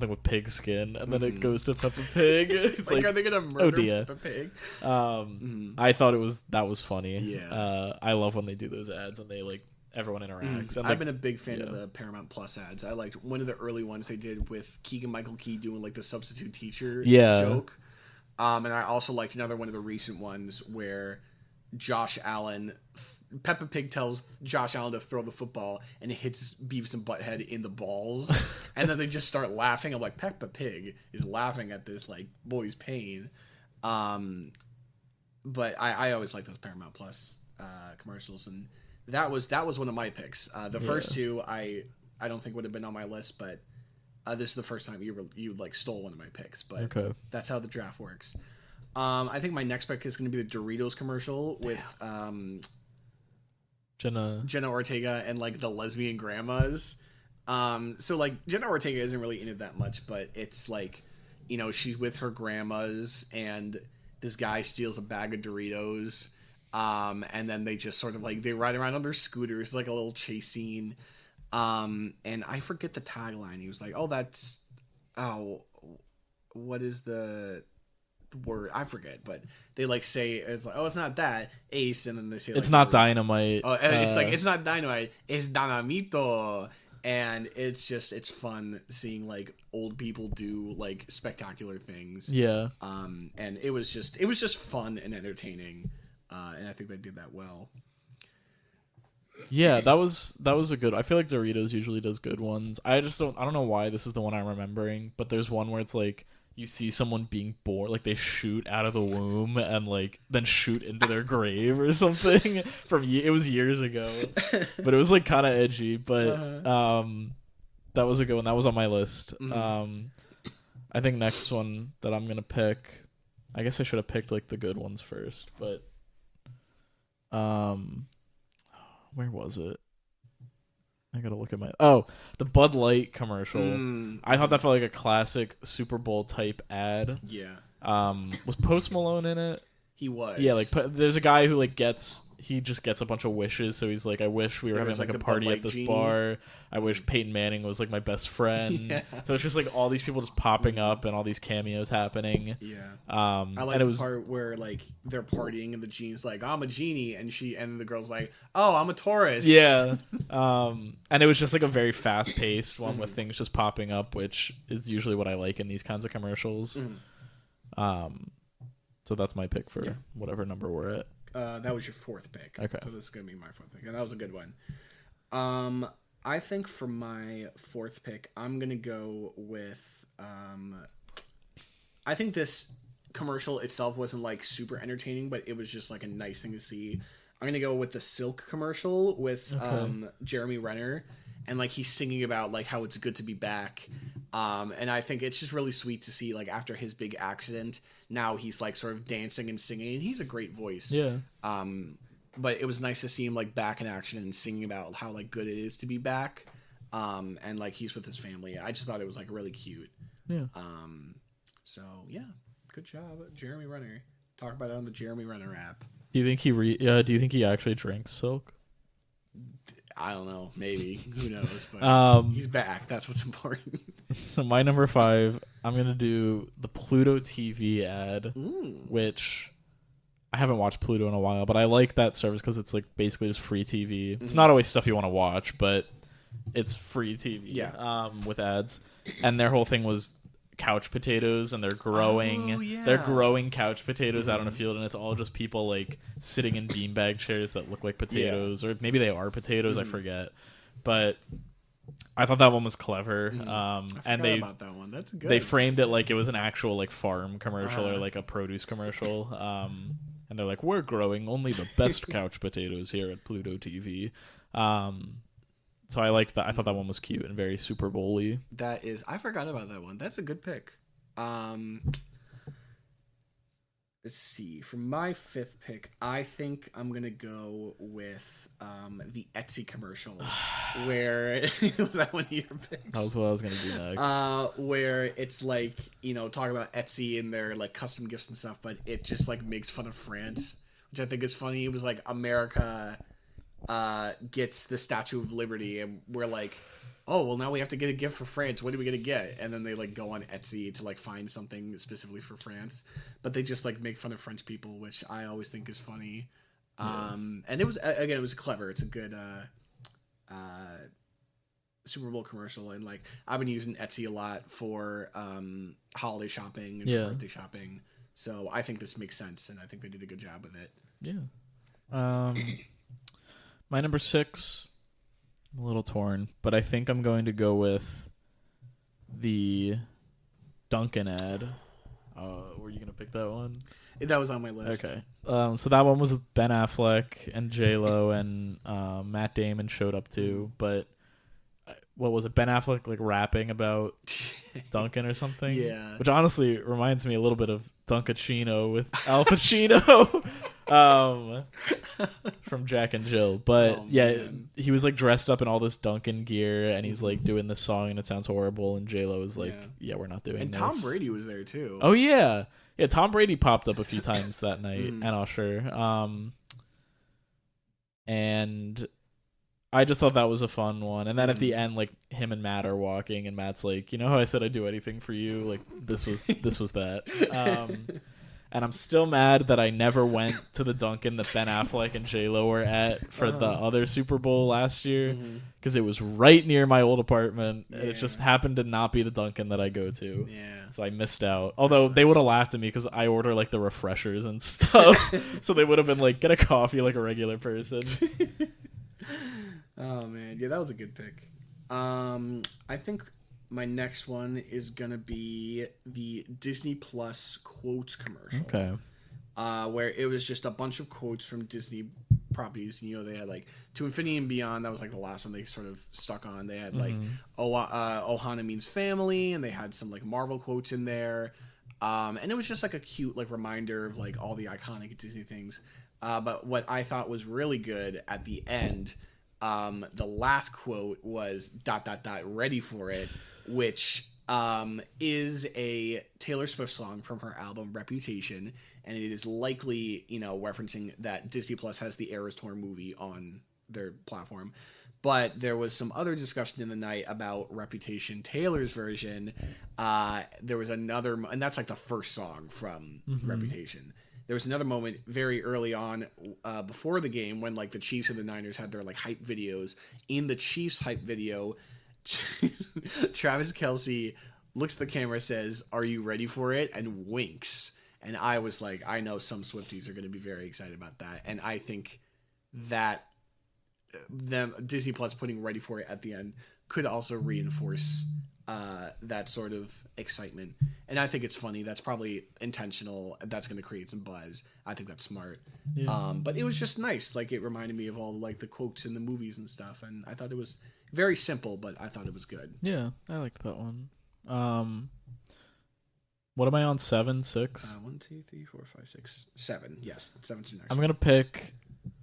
with pig skin, and then it goes to Peppa Pig. It's like, are they gonna murder Peppa Pig? I thought that was funny. Yeah, I love when they do those ads and they like everyone interacts. And I've been a big fan of the Paramount Plus ads. I liked one of the early ones they did with Keegan-Michael Key doing like the substitute teacher joke. And I also liked another one of the recent ones where Josh Allen, Peppa Pig tells Josh Allen to throw the football, and it hits Beavis and Butthead in the balls, and then they just start laughing. I'm like, Peppa Pig is laughing at this like boy's pain. But I always like those Paramount Plus commercials, and that was one of my picks. The first two I don't think would have been on my list, but this is the first time you like stole one of my picks. But that's how the draft works. I think my next pick is going to be the Doritos commercial with Jenna Ortega and like the lesbian grandmas. So like Jenna Ortega isn't really in it that much, but it's like, you know, she's with her grandmas and this guy steals a bag of Doritos. And then they just sort of like, they ride around on their scooters, like a little chase scene. And I forget the tagline. He was like, what is the word? I forget, but they like say, it's like, oh, it's not that, Ace, and then they say, like, it's not dynamite. Oh, it's like, it's not dynamite, it's Danamito. And it's fun seeing like old people do like spectacular things. Yeah. And it was just fun and entertaining. And I think they did that well. Yeah, that was a good. I feel like Doritos usually does good ones. I don't know why this is the one I'm remembering, but there's one where it's like you see someone being born, like they shoot out of the womb and like then shoot into their grave or something it was years ago, but it was like kind of edgy, but that was a good one. That was on my list. I think next one that I'm going to pick, I guess I should have picked like the good ones first, but where was it? I gotta look at the Bud Light commercial. I thought that felt like a classic Super Bowl type ad. Yeah. Was Post Malone in it? He was. Yeah, like there's a guy who like he just gets a bunch of wishes. So he's like, I wish we were having like a party at this bar. I wish Peyton Manning was like my best friend. Yeah. So it's just like all these people just popping up and all these cameos happening. Yeah. I like the part where like they're partying and the genie's like, I'm a genie, and the girl's like, oh, I'm a Taurus. Yeah. And it was just like a very fast paced one with things just popping up, which is usually what I like in these kinds of commercials. So that's my pick for whatever number we're at. That was your fourth pick. Okay. So this is going to be my fourth pick. And that was a good one. I think for my fourth pick, I'm going to go with... I think this commercial itself wasn't like super entertaining, but it was just like a nice thing to see. I'm going to go with the Silk commercial with Jeremy Renner. And like he's singing about like how it's good to be back. And I think it's just really sweet to see like after his big accident... Now he's like sort of dancing and singing, and he's a great voice. Yeah. But it was nice to see him like back in action and singing about how like good it is to be back. And like he's with his family. I just thought it was like really cute. Yeah. So yeah, good job, Jeremy Renner. Talk about it on the Jeremy Renner app. Do you think do you think he actually drinks Silk? I don't know. Maybe. Who knows? But he's back. That's what's important. So my number 5, I'm going to do the Pluto TV ad, which I haven't watched Pluto in a while, but I like that service because it's like basically just free TV. It's not always stuff you want to watch, but it's free TV with ads. And their whole thing was couch potatoes, and they're growing couch potatoes out on a field, and it's all just people like sitting in beanbag chairs that look like potatoes, or maybe they are potatoes, I forget. But I thought that one was clever. And they about that one. That's good. They framed it like it was an actual like farm commercial or like a produce commercial. And they're like, we're growing only the best couch potatoes here at Pluto TV. So I liked that. I thought that one was cute and very Super Bowl-y. That is, I forgot about that one. That's a good pick. Let's see. For my fifth pick, I think I'm gonna go with the Etsy commercial, where was that one of your picks? That was what I was gonna do next. Where it's like, you know, talking about Etsy and their like custom gifts and stuff, but it just like makes fun of France, which I think is funny. It was like America gets the Statue of Liberty, and we're like, oh, well, now we have to get a gift for France. What are we going to get? And then they like go on Etsy to like find something specifically for France, but they just like make fun of French people, which I always think is funny. And it was, again, it was clever. It's a good Super Bowl commercial. And like, I've been using Etsy a lot for holiday shopping and for birthday shopping. So I think this makes sense, and I think they did a good job with it. Yeah. My number 6, I'm a little torn, but I think I'm going to go with the Dunkin' ad. Were you going to pick that one? That was on my list. Okay. So that one was with Ben Affleck and J-Lo, and Matt Damon showed up too. But what was it? Ben Affleck like rapping about Dunkin' or something? Yeah. Which honestly reminds me a little bit of Dunkachino with Al Pacino. From Jack and Jill. But he was like dressed up in all this Dunkin' gear, and he's like doing this song, and it sounds horrible, and J-Lo is like, we're not doing this. And Tom Brady was there too. Oh yeah, Tom Brady popped up a few times that night, and Usher. And I just thought that was a fun one. And then at the end, like him and Matt are walking, and Matt's like, you know how I said I'd do anything for you? Like this was that. And I'm still mad that I never went to the Dunkin' that Ben Affleck and J-Lo were at for the other Super Bowl last year, because it was right near my old apartment. Yeah. It just happened to not be the Dunkin' that I go to. Yeah. So I missed out. Although they would have laughed at me because I order like the refreshers and stuff. So they would have been like, get a coffee like a regular person. Oh man, yeah, that was a good pick. I think my next one is gonna be the Disney Plus quotes commercial. Okay. Where it was just a bunch of quotes from Disney properties. You know, they had like To Infinity and Beyond. That was like the last one they sort of stuck on. They had like Ohana means family, and they had some like Marvel quotes in there. And it was just like a cute like reminder of like all the iconic Disney things. But what I thought was really good at the end, the last quote was ... ready for it, which is a Taylor Swift song from her album Reputation, and it is likely, you know, referencing that Disney Plus has the Eras Tour movie on their platform. But there was some other discussion in the night about Reputation, Taylor's version. There was another, and that's like the first song from Reputation. There was another moment very early on before the game when like the Chiefs and the Niners had their like hype videos. In the Chiefs hype video, Travis Kelce looks at the camera, says, "Are you ready for it?" and winks. And I was like, I know some Swifties are going to be very excited about that. And I think that Disney Plus putting "ready for it" at the end could also reinforce that sort of excitement. And I think it's funny. That's probably intentional. That's going to create some buzz. I think that's smart. Yeah. But it was just nice. Like, it reminded me of all like the quotes in the movies and stuff. And I thought it was very simple, but I thought it was good. Yeah, I liked that one. What am I on? 7, 6? 1, 2, 3, 4, 5, 6, 7. Yes, 7's next. I'm gonna pick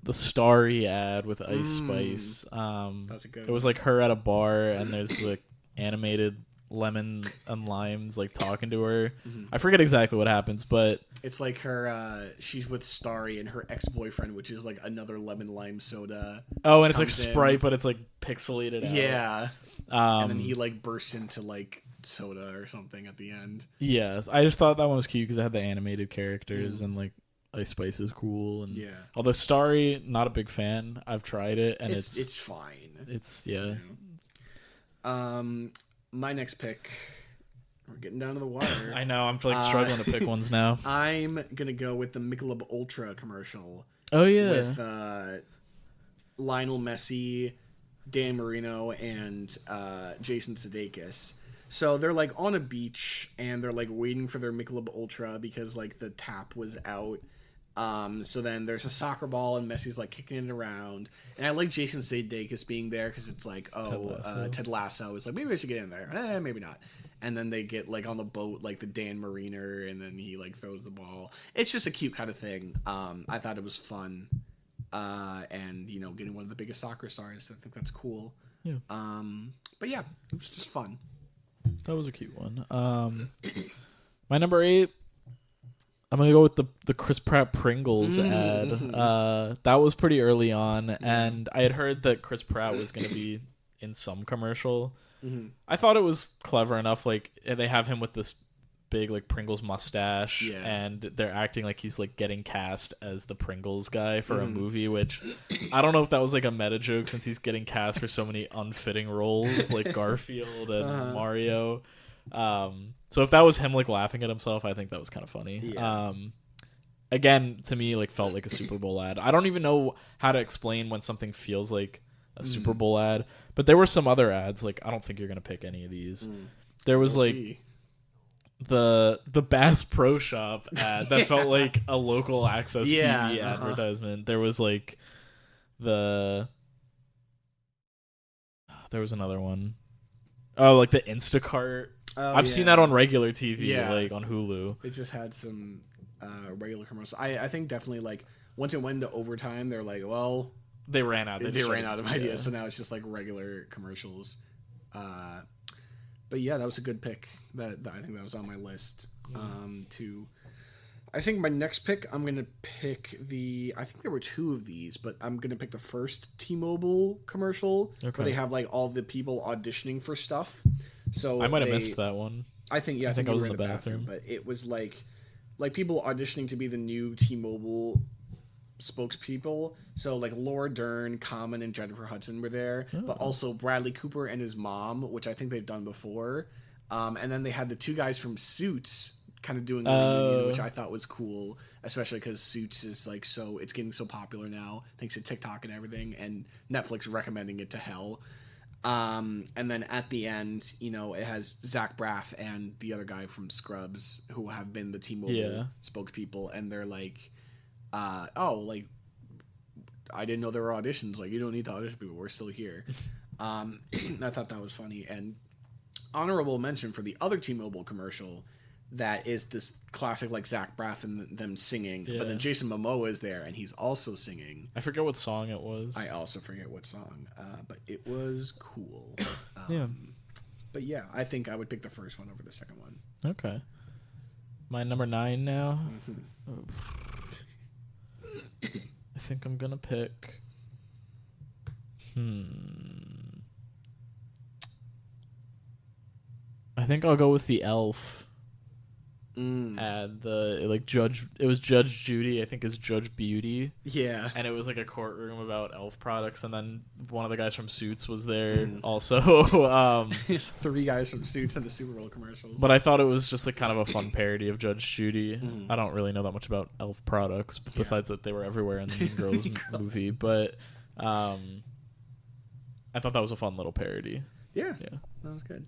the Starry ad with Ice Spice. That's a good. It was like her at a bar, and there's like animated lemon and limes like talking to her. I forget exactly what happens, but it's like her. She's with Starry and her ex-boyfriend, which is like another lemon lime soda. Oh, and it's like Sprite, but it's like pixelated out. Yeah. And then he like bursts into like soda or something at the end. Yes, I just thought that one was cute because it had the animated characters and like Ice Spice is cool. And although Starry, not a big fan. I've tried it and it's fine. It's my next pick. We're getting down to the wire. I know. I'm like struggling to pick ones now. I'm gonna go with the Michelob Ultra commercial. Oh yeah, with Lionel Messi, Dan Marino, and Jason Sudeikis. So they're like on a beach and they're like waiting for their Michelob Ultra because like the tap was out. So then there's a soccer ball and Messi's like kicking it around. And I like Jason Sudeikis being there because it's like, Ted Lasso is like, maybe I should get in there. Maybe not. And then they get like on the boat, like the Dan Mariner, and then he like throws the ball. It's just a cute kind of thing. I thought it was fun. And you know, getting one of the biggest soccer stars, I think that's cool. Yeah. But yeah, it was just fun. That was a cute one. My number 8, I'm gonna go with the Chris Pratt Pringles ad. That was pretty early on, and I had heard that Chris Pratt was gonna be in some commercial. I thought it was clever enough. Like, they have him with this big like Pringles mustache, and they're acting like he's like getting cast as the Pringles guy for a movie, which I don't know if that was like a meta joke since he's getting cast for so many unfitting roles like Garfield and Mario. So if that was him like laughing at himself, I think that was kind of funny. Again, to me, like felt like a Super Bowl ad. I don't even know how to explain when something feels like a Super Bowl ad, but there were some other ads. Like, I don't think you're gonna pick any of these. There was like the Bass Pro Shop ad that felt like a local access TV advertisement. There was like there was another one. Oh, like the Instacart. I've seen that on regular TV, like on Hulu. It just had some regular commercials. I think definitely like once it went into overtime, they're like, well, they ran out. They ran out of ideas, so now it's just like regular commercials. But yeah, that was a good pick. That I think that was on my list. I think my next pick, I'm gonna pick I think there were 2 of these, but I'm gonna pick the first T-Mobile commercial where they have like all the people auditioning for stuff. So I might have missed that one. I think I think I was in the bathroom, but it was like people auditioning to be the new T-Mobile spokespeople. So like Laura Dern, Common, and Jennifer Hudson were there, but also Bradley Cooper and his mom, which I think they've done before. And then they had the 2 guys from Suits kind of doing a reunion, which I thought was cool, especially because Suits is like it's getting so popular now thanks to TikTok and everything, and Netflix recommending it to hell. And then at the end, it has Zach Braff and the other guy from Scrubs who have been the T-Mobile spokespeople, and they're like, I didn't know there were auditions. Like, you don't need to audition people. We're still here. I thought that was funny. And honorable mention for the other T-Mobile commercial that is this classic, like, Zach Braff and them singing. Yeah. But then Jason Momoa is there, and he's also singing. I forget what song it was. I also forget what song. But it was cool. Yeah. But, yeah, I think I would pick the first one over the second one. Okay. My number 9 now. Mm-hmm. I think I'm going to pick... I think I'll go with the Elf ad. It was Judge Judy, I think is Judge Beauty. Yeah. And it was like a courtroom about elf products, and then one of the guys from Suits was there also. There's 3 guys from Suits in the Super Bowl commercials. But I thought it was just kind of a fun parody of Judge Judy. I don't really know that much about elf products, besides that they were everywhere in the Mean Girls movie. But I thought that was a fun little parody. Yeah. That was good.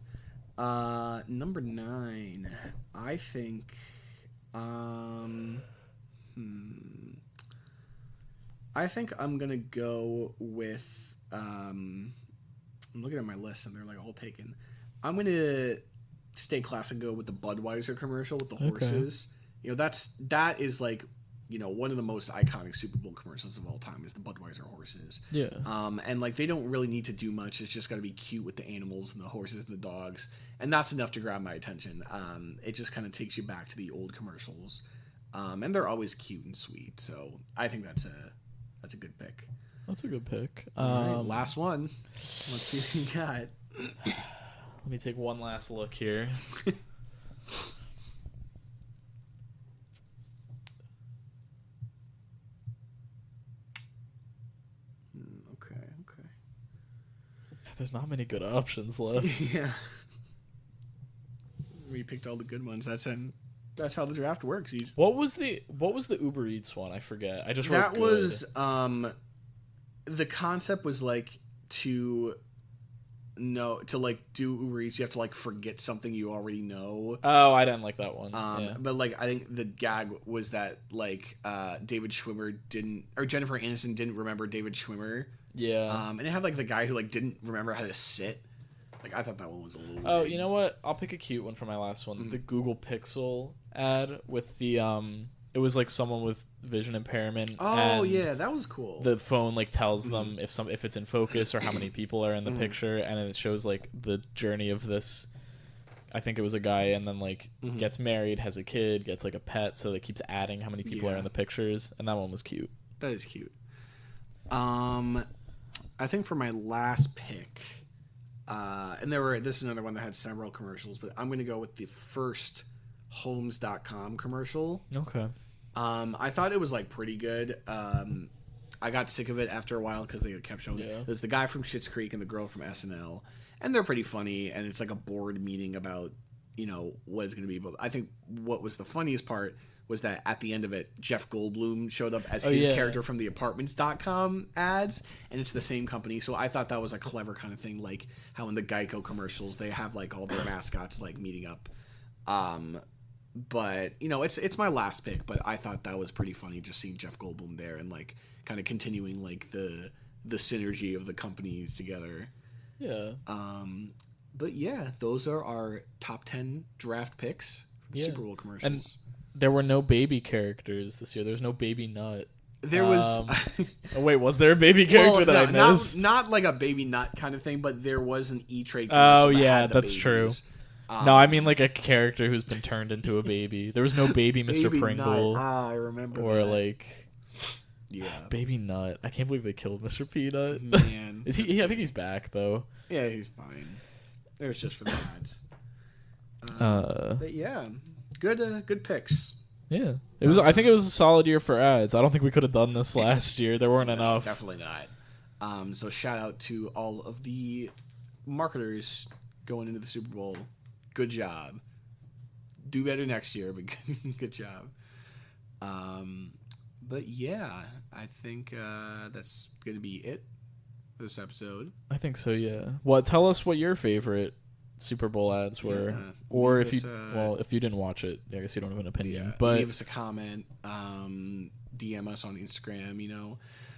Number 9, I think, I think I'm gonna go with, I'm looking at my list and they're like all taken. I'm gonna stay classic and go with the Budweiser commercial with the horses. That is like, one of the most iconic Super Bowl commercials of all time is the Budweiser horses. Yeah. And like they don't really need to do much. It's just got to be cute with the animals and the horses and the dogs, and that's enough to grab my attention. It just kind of takes you back to the old commercials, and they're always cute and sweet. So I think that's a good pick. That's a good pick. All right, last one. Let's see what you got. Let me take one last look here. Okay. There's not many good options left. Yeah. We picked all the good ones. That's how the draft works. What was the Uber Eats one? I forget. I just wrote that good. Was the concept was like to like do Uber Eats, you have to like forget something you already know. Oh, I didn't like that one. Yeah. But like I think the gag was that like David Schwimmer Jennifer Aniston didn't remember David Schwimmer. Yeah. And it had like the guy who like didn't remember how to sit. Like I thought that one was a little Oh, weird. you know what? I'll pick a cute one for my last one. The Google Pixel ad with the it was like someone with vision impairment. Oh yeah, that was cool. The phone like tells them if it's in focus or how many people are in the picture, and it shows like the journey of this. I think it was a guy, and then like gets married, has a kid, gets like a pet, so it keeps adding how many people are in the pictures, and that one was cute. That is cute. I think for my last pick, and this is another one that had several commercials, but I'm going to go with the first Homes.com commercial. Okay. I thought it was like pretty good. I got sick of it after a while because they kept showing it. There's the guy from Schitt's Creek and the girl from SNL, and they're pretty funny. And it's like a board meeting about what it's going to be. But I think what was the funniest part was that at the end of it, Jeff Goldblum showed up as his character from the Apartments.com ads, and it's the same company. So I thought that was a clever kind of thing, like how in the Geico commercials they have like all their mascots like meeting up. But it's my last pick, but I thought that was pretty funny just seeing Jeff Goldblum there and like kind of continuing like the synergy of the companies together. Yeah. But yeah, those are our top 10 draft picks for the Super Bowl commercials. And there were no baby characters this year. There's no Baby Nut. There was. Oh wait, was there a baby character that I missed? Not like a Baby Nut kind of thing, but there was an E-Trade commercial. Oh yeah, that's true. No, I mean like a character who's been turned into a baby. There was no baby Mr. Baby Pringle. Nut. I remember. Or that. like, yeah, Baby Nut. I can't believe they killed Mr. Peanut. Man, is he? I think he's back though. Yeah, he's fine. It was just for the ads. But yeah, good picks. Yeah, it was. I think it was a solid year for ads. I don't think we could have done this last year. There weren't enough. Definitely not. So shout out to all of the marketers going into the Super Bowl. Good job. do better next year, but good job. But yeah, I think that's gonna be it for this episode. I think so. Yeah. Well, tell us what your favorite Super Bowl ads were, or if you if you didn't watch it, I guess you don't have an opinion. But leave us a comment, DM us on Instagram.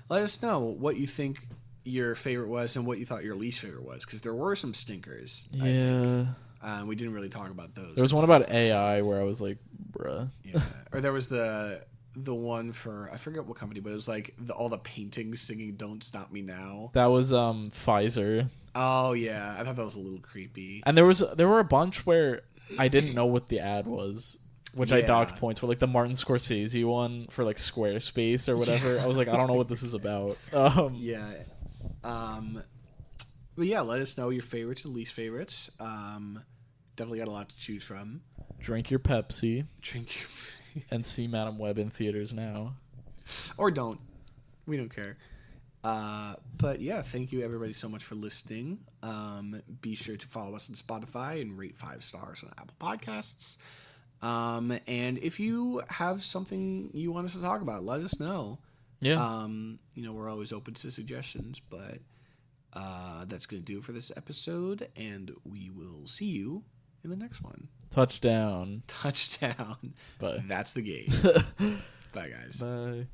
Let us know what you think your favorite was and what you thought your least favorite was, because there were some stinkers. Yeah. I think. We didn't really talk about those. There was one about AI where I was like, bruh. Yeah. Or there was the one for, I forget what company, but it was like all the paintings singing "Don't Stop Me Now." That was Pfizer. Oh yeah, I thought that was a little creepy. And there were a bunch where I didn't know what the ad was, which I docked points for, like the Martin Scorsese one for like Squarespace or whatever. I was like, I don't know what this is about. But yeah, let us know your favorites and least favorites. Definitely got a lot to choose from. Drink your Pepsi. And see Madam Web in theaters now. Or don't. We don't care. But yeah, thank you everybody so much for listening. Be sure to follow us on Spotify and rate 5 stars on Apple Podcasts. And if you have something you want us to talk about, let us know. Yeah. We're always open to suggestions, but that's going to do it for this episode, and we will see you in the next one. Touchdown. Bye. That's the game. Bye, guys. Bye.